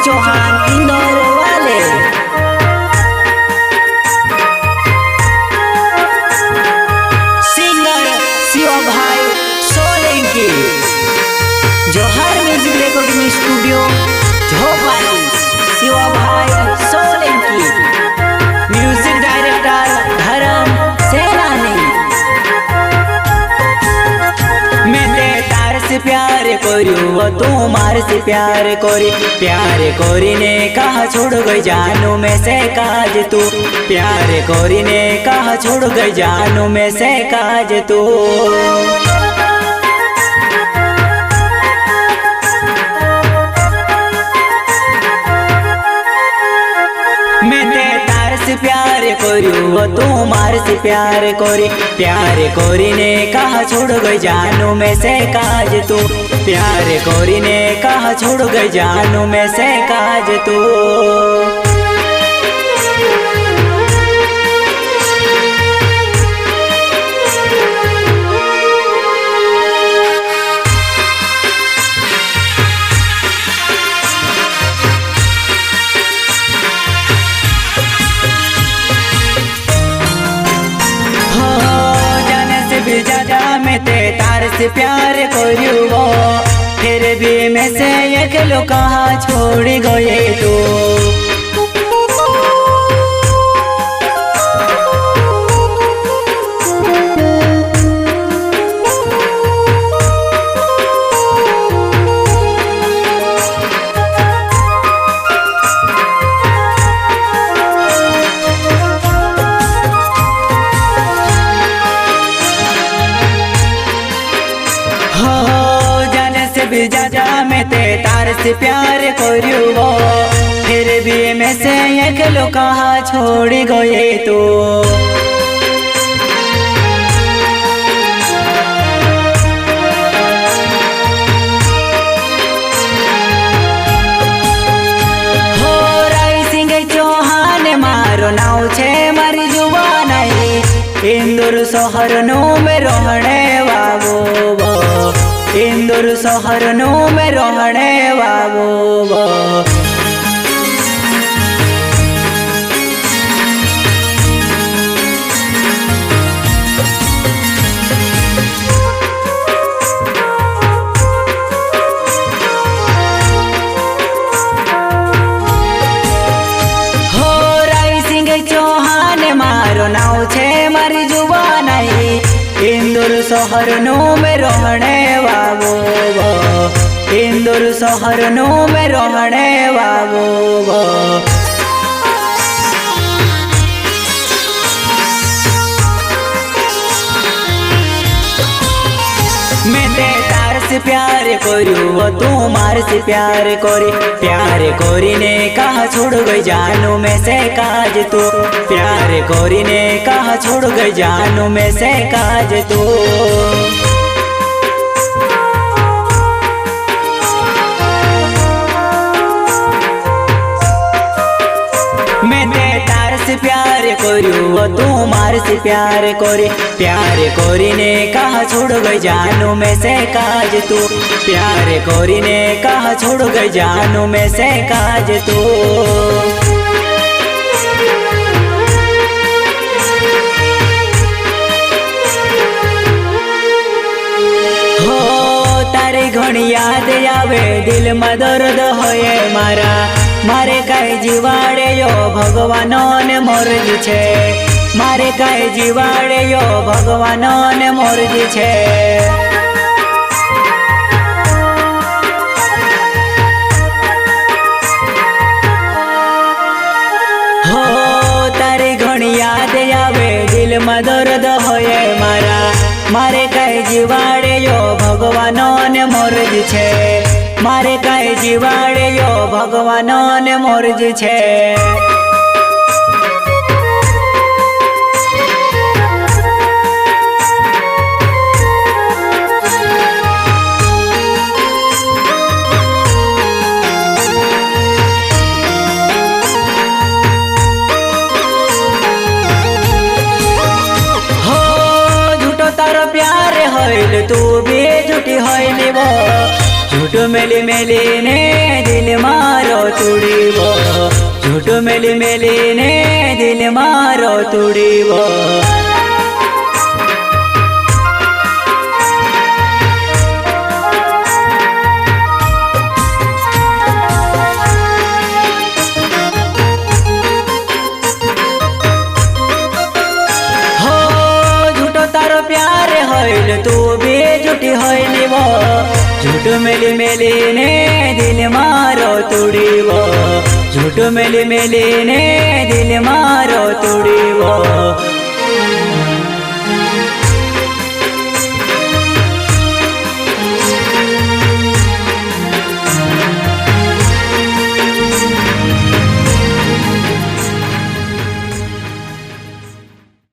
चौहान इंदौर वाले। सिंगर शिवा भाई सोलंकी, जोहर म्यूजिक रिकॉर्डिंग स्टूडियो झोपाली। शिवा भाई सोलंकी, म्यूजिक डायरेक्टर धर्म सेनानी। मैं तार से प्यार करू तू मार से प्यार कोरी ने कहा छोड़ गई जानू में से काज तू। प्यार कोरी ने कहा छोड़ गई जानू में से काज तू। प्यार करू तू मार से प्यार कोरी ने कहा छोड़ गई जानू में से काज तू। प्यार कोरी ने कहा छोड़ गई जानू में से काज तू। ज्यादा मैं तार से प्यार करू फिर भी मैं से एक लो कहा छोड़ गए तू। ज्यादा मैं तार से प्यार करू फिर भी मैं से एक लो कहा छोड़ गए तू। हो राय सिंह चौहान मारो नाव छे मारी जुबान इंदौर शहर नो में रहने वावो। इंदौर शहर नो में रहने वावो। हो राय सिंह चौहान मारो नाव छे मारी जुबान इंदौर शहर नो में रहने वावो। इंदौर शहर नो में रहने वावो। मैं तार से प्यार करू तू मार से प्यार कोरी ने कहा छोड़ गई जानू में से काज तू। प्यार कोरी ने कहा छोड़ गई जानू में से काज तू। मैं तार से प्यार करू तू मार से प्यार कोरी ने कहा छोड़ गई जानू में से काज तू। प्यार कोरी ने कहा छोड़ गई जानू में से काज तू। हो तारी घणी याद आवे दिल में दर्द होए मारा। मारे काई जीवाड़े यो भगवानो ने मर्जी छे। मारे काई जीवाड़े यो भगवानो ने मर्जी छे। हो तारी घणी याद आवे दिल में दर्द होए मारा। मारे काई जीवाड़े यो भगवानो ने मर्जी छे। मारे काई जीवाड़े यो भगवानो ने मर्जी छे। हो झूठो तारो प्यार होइल तू भी झूठी होइली वो। झूठ मेली मेली ने दिल मारो तुड़ीवो, झूठ मेली मेली ने दिल मारो तुड़ीवो। प्यार होइल तू भी झूठी होइली वो, झूठ मेली मेली ने दिल मारो तुड़ीवो, झूठ मेली मेली ने दिल मारो तुड़ीवो।